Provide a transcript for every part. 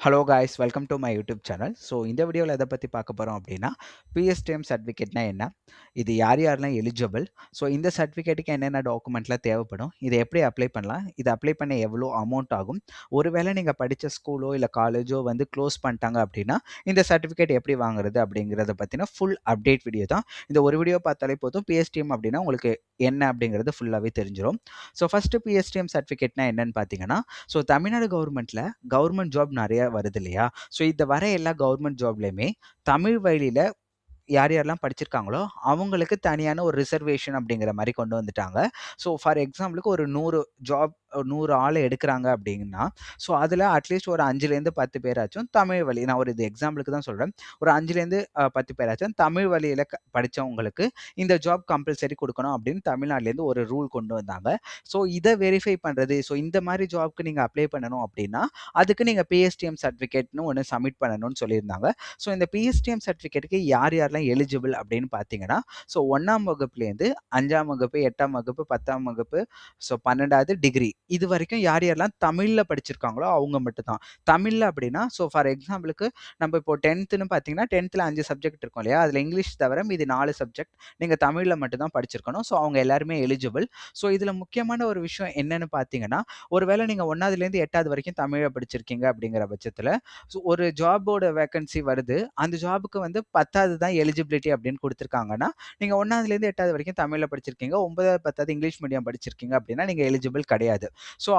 Hello guys, welcome to my YouTube channel. So இந்த வீடியோவில் எதை பற்றி பார்க்க போகிறோம் அப்படின்னா, பிஎஸ்டிஎம் சர்டிஃபிகேட்னா என்ன, இது யார் யாரெல்லாம் எலிஜிபிள், ஸோ இந்த சர்டிஃபிகேட்டுக்கு என்னென்ன டாக்குமெண்ட்லாம் தேவைப்படும், இதை எப்படி அப்ளை பண்ணலாம், இதை அப்ளை பண்ண எவ்வளோ அமௌண்ட் ஆகும், ஒருவேளை நீங்கள் படித்த ஸ்கூலோ இல்லை காலேஜோ வந்து க்ளோஸ் பண்ணிட்டாங்க அப்படின்னா இந்த சர்டிஃபிகேட் எப்படி வாங்குறது அப்படிங்கிறத பற்றின ஃபுல் அப்டேட் வீடியோ தான். இந்த ஒரு வீடியோ பார்த்தாலே போதும், பிஎஸ்டிஎம் அப்படின்னா உங்களுக்கு என்ன அப்படிங்கிறது ஃபுல்லாகவே தெரிஞ்சிடும். ஸோ ஃபஸ்ட்டு பிஎஸ்டிஎம் சர்டிஃபிகேட்னா என்னன்னு பார்த்தீங்கன்னா, ஸோ தமிழ்நாடு கவர்மெண்ட்டில் கவர்மெண்ட் ஜாப் நிறைய வருது இல்லையா? ஸோ இந்த வர எல்லா கவர்மெண்ட் ஜாப்லையுமே தமிழ் வழியில் யார் யாரெல்லாம் படிச்சிருக்காங்களோ அவங்களுக்கு தனியான ஒரு ரிசர்வேஷன் அப்படிங்கிற மாதிரி கொண்டு வந்துட்டாங்க. ஸோ ஃபார் எக்ஸாம்பிளுக்கு ஒரு 100 ஜாப் 100 ஆளை எடுக்கிறாங்க அப்படின்னா, ஸோ அதில் அட்லீஸ்ட் ஒரு 5லேருந்து 10 பேராச்சும் தமிழ் வழி, நான் ஒரு இது எக்ஸாம்பிளுக்கு தான் சொல்கிறேன், ஒரு 5லேருந்து 10 பேராச்சும் தமிழ் வழியில் படித்தவங்களுக்கு இந்த ஜாப் கம்பல்சரி கொடுக்கணும் அப்படின்னு தமிழ்நாட்டிலேருந்து ஒரு ரூல் கொண்டு வந்தாங்க. ஸோ இதை வெரிஃபை பண்ணுறது, ஸோ இந்த மாதிரி ஜாப்க்கு நீங்கள் அப்ளை பண்ணணும் அப்படின்னா அதுக்கு நீங்கள் பிஎஸ்டிஎம் சர்டிஃபிகேட்னு ஒன்று சப்மிட் பண்ணணும்னு சொல்லியிருந்தாங்க. ஸோ இந்த பிஎஸ்டிஎம் சர்டிஃபிகேட்டுக்கு யார் யாரெல்லாம் எலிஜிபிள் அப்படின்னு பார்த்தீங்கன்னா, ஸோ 1ஆம் வகுப்புலேருந்து 5ஆம் வகுப்பு, 8ஆம் வகுப்பு, 10ஆம் வகுப்பு, ஸோ 12வது டிகிரி இது வரைக்கும் யார் யாரெல்லாம் தமிழில் படிச்சிருக்காங்களோ அவங்க மட்டும்தான். தமிழில் அப்படின்னா, ஸோ ஃபார் எக்ஸாம்பிளுக்கு நம்ம இப்போ 10ன்னு பார்த்தீங்கன்னா 10த்தில் 5 சப்ஜெக்ட் இருக்கும் இல்லையா, அதில் இங்கிலீஷ் தவிர மீதி 4 சப்ஜெக்ட் நீங்கள் தமிழில் மட்டும்தான் படிச்சிருக்கணும். ஸோ அவங்க எல்லாருமே எலிஜிபிள். ஸோ இதில் முக்கியமான ஒரு விஷயம் என்னன்னு பார்த்தீங்கன்னா, ஒருவேளை நீங்கள் 1ஆவதுலேருந்து 8வது வரைக்கும் தமிழை படிச்சிருக்கீங்க அப்படிங்கிற பட்சத்தில் ஸோ ஒரு ஜாபோட வேகன்சி வருது, அந்த ஜாபுக்கு வந்து 10வது தான் எலிஜிபிலிட்டி அப்படின்னு கொடுத்துருக்காங்கன்னா, நீங்கள் 1ஆவதுலேருந்து 8வது வரைக்கும் தமிழில் படிச்சிருக்கீங்க, 9வது 10வது இங்கிலீஷ் மீடியம் படிச்சிருக்கீங்க அப்படின்னா நீங்கள் எலிஜிபிள் கிடையாது. ஸோ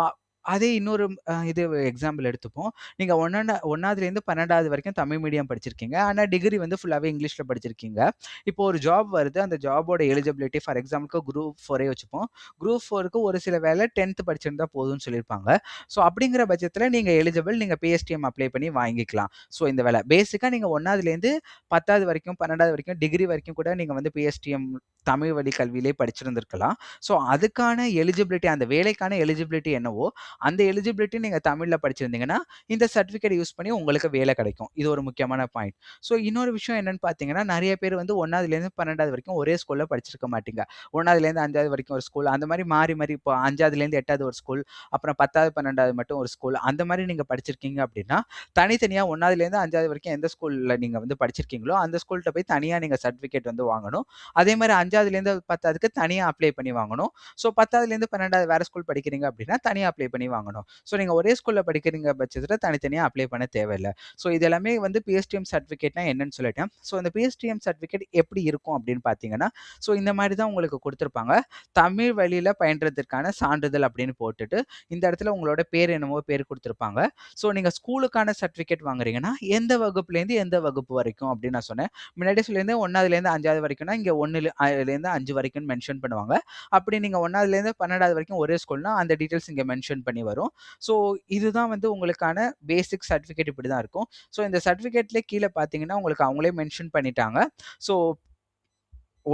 அதே இன்னொரு இது எக்ஸாம்பிள் எடுத்துப்போம். நீங்கள் 1ஆவதுலேருந்து 12வது வரைக்கும் தமிழ் மீடியம் படிச்சிருக்கீங்க, ஆனால் டிகிரி வந்து ஃபுல்லாகவே இங்கிலீஷில் படிச்சிருக்கீங்க. இப்போ ஒரு ஜாப் வருது, அந்த ஜாபோட எலிஜிபிலிட்டி ஃபார் எக்ஸாம்பிளுக்கு குரூப் 4 வச்சுப்போம். குரூப் 4க்கு ஒரு சில வேலை 10th படிச்சிருந்தா போதும்னு சொல்லியிருப்பாங்க. ஸோ அப்படிங்கிற பட்சத்தில் நீங்கள் எலிஜிபிள், நீங்கள் பிஎஸ்டிஎம் அப்ளை பண்ணி வாங்கிக்கலாம். ஸோ இந்த வேலை பேசிக்காக நீங்கள் 1ஆவதுலேருந்து 10வது வரைக்கும் 12வது வரைக்கும் டிகிரி வரைக்கும் கூட நீங்கள் வந்து பிஎஸ்டிஎம் தமிழ் வழி கல்வியிலே படிச்சிருந்திருக்கலாம். ஸோ அதுக்கான எலிஜிபிலிட்டி, அந்த வேலைக்கான எலிஜிபிலிட்டி என்னவோ அந்த எலிஜிபிலிட்டி நீங்கள் தமிழில் படிச்சிருந்தீங்கன்னா இந்த சர்டிஃபிகேட் யூஸ் பண்ணி உங்களுக்கு வேலை கிடைக்கும். இது ஒரு முக்கியமான பாயிண்ட். ஸோ இன்னொரு விஷயம் என்னன்னு பார்த்தீங்கன்னா, நிறைய பேர் வந்து 1ஆவதுலேருந்து 12வது வரைக்கும் ஒரே ஸ்கூலில் படிச்சிருக்க மாட்டீங்க. 1ஆவதுலேருந்து 5வது வரைக்கும் ஒரு ஸ்கூல், அந்த மாதிரி மாறி மாறி, இப்போ 5ஆவதுலேருந்து 8வது ஒரு ஸ்கூல், அப்புறம் 10வது 12வது மட்டும் ஒரு ஸ்கூல், அந்த மாதிரி நீங்கள் படிச்சிருக்கீங்க அப்படின்னா தனித்தனியாக 1ஆவதுலேருந்து 5வது வரைக்கும் எந்த ஸ்கூலில் நீங்கள் வந்து படிச்சிருக்கீங்களோ அந்த ஸ்கூல்கிட்ட போய் தனியாக நீங்கள் சர்டிஃபிகேட் வந்து வாங்கணும். அதே மாதிரி 5ஆவதுலேருந்து 10வதுக்கு தனியாக அப்ளை பண்ணி வாங்கணும். ஸோ 10ஆவதுலேருந்து 12வது வேறு ஸ்கூல் படிக்கிறீங்க அப்படின்னா தனியாக அப்ளை பண்ணி வாங்கணும். ஸோ நீங்கள் ஒரே ஸ்கூலில் படிக்கிறீங்க பட்சத்தில் தனித்தனியாக அப்ளை பண்ண தேவையில்லை. ஸோ இது எல்லாமே வந்து பிஎஸ்டிஎம் சர்டிஃபிகேட்னா என்னன்னு சொல்லிட்டேன். ஸோ இந்த பிஎஸ்டிஎம் சர்டிஃபிகேட் எப்படி இருக்கும் அப்படின்னு பார்த்தீங்கன்னா, ஸோ இந்த மாதிரி தான் உங்களுக்கு கொடுத்துருப்பாங்க. தமிழ் வழியில் பயின்றதற்கான சான்றிதழ் அப்படின்னு போட்டுட்டு இந்த இடத்துல உங்களோட பேர் என்னமோ பேர் கொடுத்துருப்பாங்க. ஸோ நீங்கள் ஸ்கூலுக்கான சர்டிஃபிகேட் வாங்குறீங்கன்னா எந்த வகுப்புலேருந்து எந்த வகுப்பு வரைக்கும் அப்படின்னு நான் சொன்னேன். முன்னாடியே சொல்லியிருந்தேன் 1ஆவதுலேருந்து 5வது வரைக்கும்னா இங்கே 1லேருந்து 5 வரைக்கும் மென்ஷன் பண்ணுவாங்க. அப்படி நீங்கள் 1ஆவதுலேருந்து 12வது வரைக்கும் ஒரே ஸ்கூல்னா அந்த டீட்டெயில்ஸ் இங்கே மென்ஷன் பண்ணி வரும். ஸோ இதுதான் வந்து உங்களுக்கான பேசிக் சர்டிஃபிகேட், இப்படி தான் இருக்கும். ஸோ இந்த சர்டிஃபிகேட்லேயே கீழே பார்த்தீங்கன்னா உங்களுக்கு அவங்களே மென்ஷன் பண்ணிட்டாங்க. ஸோ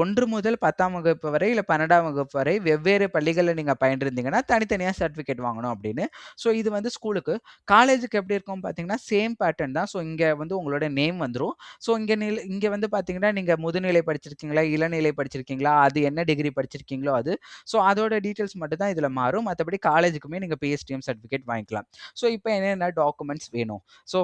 1 முதல் 10ஆம் வகுப்பு வரை இல்லை 12ஆம் வகுப்பு வரை வெவ்வேறு பள்ளிகளில் நீங்கள் பயின்றிருந்தீங்கன்னா தனித்தனியாக சர்டிஃபிகேட் வாங்கணும் அப்படின்னு. ஸோ இது வந்து ஸ்கூலுக்கு. காலேஜுக்கு எப்படி இருக்கும் பார்த்தீங்கன்னா சேம் பேட்டர்ன் தான். ஸோ இங்கே வந்து உங்களோட நேம் வந்துடும். ஸோ இங்கே வந்து பார்த்தீங்கன்னா நீங்கள் முதுநிலை படிச்சிருக்கீங்களா, இளநிலை படிச்சிருக்கீங்களா, அது என்ன டிகிரி படிச்சிருக்கீங்களோ அது. ஸோ அதோட டீட்டெயில்ஸ் மட்டும் தான் இதில் மாறும். மற்றபடி காலேஜுக்குமே நீங்கள் பிஎஸ்டிஎம் சர்டிஃபிகேட் வாங்கிக்கலாம். ஸோ இப்போ என்னென்ன டாக்குமெண்ட்ஸ் வேணும்? ஸோ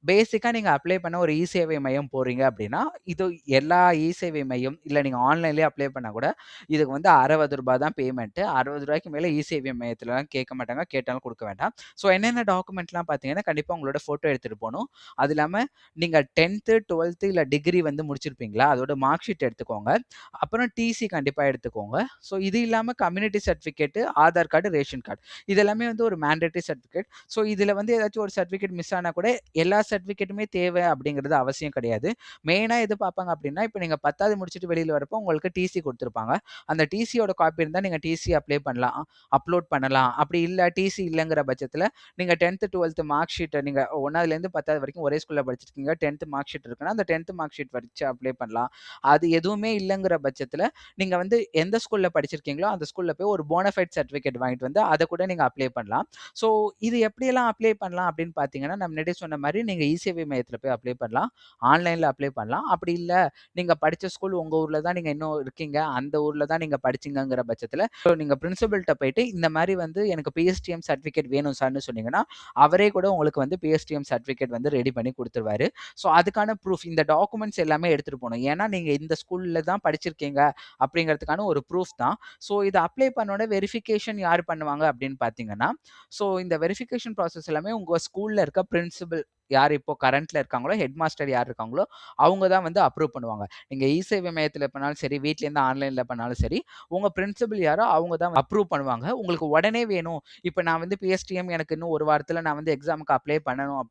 பேசிக்காக நீங்கள் அப்ளை பண்ண ஒரு இ-சேவை மையம் போகிறீங்க அப்படின்னா, இது எல்லா இ-சேவை மையம் இல்லை நீங்கள் ஆன்லைன்லேயே அப்ளை பண்ணால் கூட இதுக்கு வந்து ரூ. 60 தான் பேமெண்ட்டு. ரூ. 60க்கு மேலே இ-சேவை மையத்திலலாம் கேட்க மாட்டாங்க, கேட்டாலும் கொடுக்க வேண்டாம். ஸோ என்னென்ன டாக்குமெண்ட்லாம் பார்த்தீங்கன்னா, கண்டிப்பாக உங்களோட ஃபோட்டோ எடுத்துகிட்டு போகணும். அது இல்லாமல் நீங்கள் 10th 12th இல்லை டிகிரி வந்து முடிச்சிருப்பீங்களா, அதோட மார்க் ஷீட் எடுத்துக்கோங்க. அப்புறம் டிசி கண்டிப்பாக எடுத்துக்கோங்க. ஸோ இது இல்லாமல் community certificate, Aadhaar card, ration card இதெல்லாமே வந்து ஒரு மேண்டேட்டரி சர்டிஃபிகேட். ஸோ இதில் வந்து ஏதாச்சும் ஒரு சர்டிஃபிகேட் மிஸ் ஆனால் கூட எல்லா சர்டிஃபிகேட்டுமே தேவை அப்படிங்கிறது அவசியம் கிடையாது. மெயினாக எது பார்ப்பாங்க அப்படின்னா, இப்போ நீங்கள் 10வது முடிச்சுட்டு வெளியில் வரப்போ உங்களுக்கு டிசி கொடுத்துருப்பாங்க. அந்த டிசியோட காப்பி இருந்தால் நீங்கள் டிசி அப்ளை பண்ணலாம், அப்லோட் பண்ணலாம். அப்படி இல்லை டிசி இல்லைங்கிற பட்சத்தில் நீங்கள் 10th 12th மார்க் ஷீட்டை, நீங்கள் 1ஆவதுலேருந்து 10வது வரைக்கும் ஒரே ஸ்கூலில் படிச்சிருக்கீங்க, 10th மார்க் ஷீட் இருக்குன்னா அந்த 10th மார்க் ஷீட் வச்சு அப்ளை பண்ணலாம். அது எதுவுமே இல்லைங்கிற பட்சத்தில் நீங்கள் வந்து எந்த ஸ்கூலில் படிச்சிருக்கீங்களோ அந்த ஸ்கூலில் போய் ஒரு போனஃபைட் சர்டிஃபிகேட் வாங்கிட்டு வந்து அதை கூட நீங்கள் அப்ளை பண்ணலாம். ஸோ இது எப்படியெல்லாம் அப்ளை பண்ணலாம் அப்படின்னு பார்த்தீங்கன்னா, நான் முன்னாடியே சொன்ன மாதிரி நீங்கள் நீங்க இ-சேவை மையத்துல போய் அப்ளை பண்ணலாம். ஆன்லைன்ல அப்ளை பண்ணலாம். அப்படி இல்ல, நீங்க படிச்ச ஸ்கூல் உங்க ஊர்ல தான் நீங்க இன்னும் இருக்கீங்க. அந்த ஊர்ல தான் நீங்க படிச்சீங்கங்கிற பட்சத்துல, நீங்க பிரின்சிபல்ட்ட போயிட்டு இந்த மாரி வந்து எனக்கு பிஎஸ்டிஎம் சர்டிஃபிகேட் வேணும் சார்ன்னு சொன்னீங்கன்னா, அவரே கூட உங்களுக்கு வந்து பிஎஸ்டிஎம் சர்டிஃபிகேட் வந்து ரெடி பண்ணி குடுத்துருவாரு. ஸோ அதுக்கான ப்ரூஃப் இந்த டாக்குமெண்ட்ஸ் எல்லாமே எடுத்துட்டு போணும். ஏன்னா, நீங்க இந்த ஸ்கூல்ல தான் படிச்சிருக்கீங்க அப்படிங்கிறதுக்கான ஒரு ப்ரூஃப் தான். ஸோ இத அப்ளை பண்ணோனே வெரிஃபிகேஷன் யார் பண்ணுவாங்க அப்படின்னு பார்த்தீங்கன்னா, ஸோ இந்த வெரிஃபிகேஷன் ப்ராசஸ் எல்லாமே உங்க ஸ்கூல்ல இருக்க பிரின்சிபல் யார் இப்போ கரண்ட்ல இருக்காங்களோ, ஹெட் மாஸ்டர் யார் இருக்காங்களோ, அவங்க தான் வந்து அப்ரூவ் பண்ணுவாங்க. நீங்க இ-சேவை மையத்துல பண்ணாலும் சரி, வீட்லேருந்து ஆன்லைன்ல பண்ணாலும் சரி, உங்க பிரின்சிபல் யாரோ அவங்க தான் அப்ரூவ் பண்ணுவாங்க. உங்களுக்கு உடனே வேணும். இப்ப நான் வந்து பிஎஸ்டிஎம் எனக்கு இன்னும் 1 வாரத்துல நான் வந்து எக்ஸாமுக்கு அப்ளை பண்ணணும்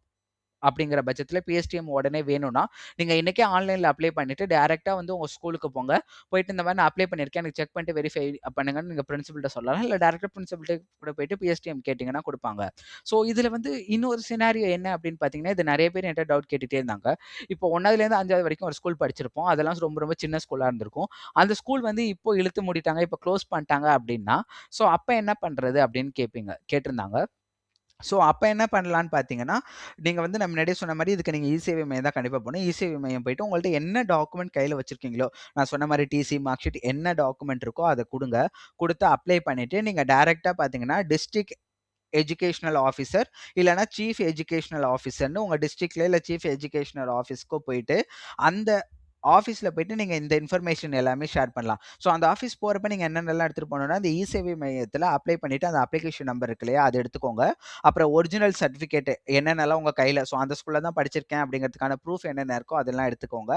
அப்படிங்கிற பட்சத்துல பிஎஸ்டிஎம் உடனே வேணும்னா, நீங்க இன்னைக்கே ஆன்லைன்ல அப்ளை பண்ணிட்டு டைரக்ட்டா வந்து உங்க ஸ்கூலுக்கு போங்க. போயிட்டு இந்த மாரி நான் அப்ளை பண்ணியிருக்கேன். எனக்கு செக் பண்ணிட்டு வெரிஃபை பண்ணுங்கன்னு நீங்க பிரின்சிபல்ட்ட சொல்லலாம். இல்ல டைரக்ட்டா பிரின்சிபல்ட்ட கூட போயிட்டு பிஎஸ்டிஎம் கேட்டீங்கன்னா குடுப்பாங்க. ஸோ இதுல வந்து இன்னொரு சினாரியோ என்ன அப்படின்னு பார்த்தீங்கன்னா, இது நெறைய பேர் என்ட்ட டவுட் கேட்டுட்டே இருந்தாங்க. இப்போ 1வதுலேருந்து 5வது வரைக்கும் ஒரு ஸ்கூல் படிச்சிருப்போம். அதெல்லாம் ரொம்ப ரொம்ப சின்ன ஸ்கூலா இருந்திருக்கும். அந்த ஸ்கூல் வந்து இப்போ இழுத்து மூடிட்டாங்க. இப்போ குளோஸ் பண்ணிட்டாங்க அப்படின்னா, ஸோ அப்ப என்ன பண்றது அப்படின்னு கேட்டிருந்தாங்க. ஸோ அப்ப என்ன பண்ணலான்னு பார்த்தீங்கன்னா, நீங்க வந்து நான் முன்னாடியே சொன்ன மாரி இதுக்கு நீங்க இ-சேவை மையம் தான் கண்டிப்பா போணும். இ-சேவை மையம் போயிட்டு உங்கள்ட்ட என்ன டாக்குமெண்ட் கையில வச்சிருக்கீங்களோ, நான் சொன்ன மாரி டிசி, மார்க் ஷீட் என்ன டாக்குமெண்ட் இருக்கோ அத குடுங்க. குடுத்து அப்ளை பண்ணிட்டு நீங்க டைரக்ட்டா பார்த்தீங்கன்னா, டிஸ்ட்ரிக்ட் எஜுகேஷனல் ஆஃபிசர் இல்லன்னா சீஃப் எஜுகேஷனல் ஆஃபிசர்ன்னு உங்க டிஸ்ட்ரிக்ட்ல இல்ல சீஃப் எஜுகேஷனல் ஆஃபீஸ்க்கோ போயிட்டு, அந்த ஆஃபீஸ்ல போயிட்டு நீங்க இந்த இன்ஃபர்மேஷன் எல்லாமே ஷேர் பண்ணலாம். ஸோ அந்த ஆஃபீஸ் போறப்ப நீங்க என்னென்னலாம் எடுத்துட்டு போணும்னா, அந்த இ-சேவை மையத்துல அப்ளை பண்ணிட்டு அந்த அப்ளிகேஷன் நம்பர் இருக்கு இல்லையா? அத எடுத்துக்கோங்க. அப்புறம் ஒரிஜினல் சர்டிஃபிகேட் என்னென்னலாம் உங்க கையில ஸோ அந்த ஸ்கூல்ல தான் படிச்சிருக்கேன் அப்படிங்கிறதுக்கான ப்ரூஃப் என்னென்ன இருக்கோ அதெல்லாம் எடுத்துக்கோங்க.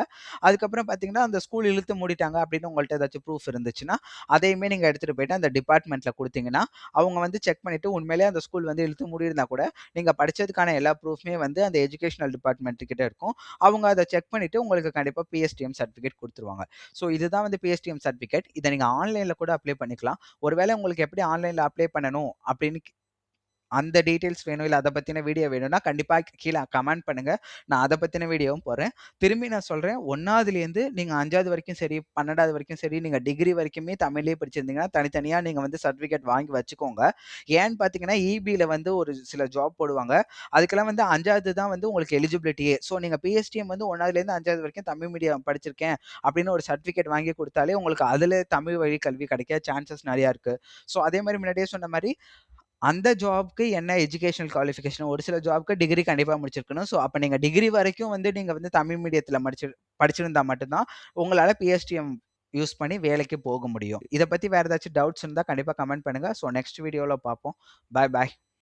அதுக்கப்புறம் பார்த்தீங்கன்னா, அந்த ஸ்கூல் இழுத்து மூடிட்டாங்க அப்படின்னு உங்கள்ட்ட ஏதாச்சும் ப்ரூஃப் இருந்துச்சுன்னா, அதையுமே நீங்க எடுத்துட்டு போயிட்டு அந்த டிபார்ட்மெண்ட்ல குடுத்தீங்கன்னா, அவங்க வந்து செக் பண்ணிட்டு உண்மையிலேயே அந்த ஸ்கூல் வந்து இழுத்து மூடியிருந்தா கூட, நீங்க படிச்சதுக்கான எல்லா ப்ரூஃப்மே வந்து அந்த எஜுகேஷனல் டிபார்ட்மெண்ட் கிட்ட இருக்கும். அவங்க அத செக் பண்ணிட்டு உங்களுக்கு கண்டிப்பா பிஎஸ்டிஎம் சர்டிஃபிகேட் குடுத்துருவாங்க. ஸோ இதுதான் வந்து பிஎஸ்டிஎம் சர்டிஃபிகேட். இத நீங்க ஆன்லைன்ல கூட அப்ளை பண்ணிக்கலாம். ஒருவேளை உங்களுக்கு எப்படி ஆன்லைன்ல அப்ளை பண்ணணும் அப்படின்னு அந்த டீட்டெயில்ஸ் வேணும், இல்ல அத பத்தின வீடியோ வேணும்னா, கண்டிப்பா கீழ கமெண்ட் பண்ணுங்க. நான் அத பத்தின வீடியோவும் போடுறேன். திரும்பி நான் சொல்றேன், 1வதுலேருந்து நீங்க 5வது வரைக்கும் சரி, 12வது வரைக்கும் சரி, நீங்க டிகிரி வரைக்குமே தமிழ்லயே படிச்சிருந்தீங்கன்னா, தனித்தனியா நீங்க வந்து சர்டிஃபிகேட் வாங்கி வச்சுக்கோங்க. ஏன்னு பார்த்தீங்கன்னா, இபில வந்து ஒரு சில ஜாப் போடுவாங்க. அதுக்கெல்லாம் வந்து 5வது தான் வந்து உங்களுக்கு எலிஜிபிலிட்டியே. ஸோ நீங்க பிஎஸ்டிஎம் வந்து 1வதுலேருந்து 5வது வரைக்கும் தமிழ் மீடியம் படிச்சிருக்கேன் அப்படின்னு ஒரு சர்டிஃபிகேட் வாங்கி குடுத்தாலே, உங்களுக்கு அதுல தமிழ் வழி கல்வி கிடைக்க சான்சஸ் நெறையா இருக்கு. ஸோ அதே மாரி முன்னாடியே சொன்ன மாரி அந்த ஜாப்க்கு என்ன எஜுகேஷனல் குவாலிஃபிகேஷன் ஒரு சில ஜாப்க்கு டிகிரி கண்டிப்பா முடிச்சிருக்கணும். ஸோ அப்ப நீங்க டிகிரி வரைக்கும் வந்து நீங்க வந்து தமிழ் மீடியத்தில படிச்சிருந்தா மட்டும் தான் உங்களால பிஎஸ்டிஎம் யூஸ் பண்ணி வேலைக்கு போக முடியும். இத பத்தி வேற ஏதாச்சும் டவுட்ஸ் இருந்தா கண்டிப்பா கமெண்ட் பண்ணுங்க. ஸோ நெக்ஸ்ட் வீடியோல பார்ப்போம். பாய் பாய்.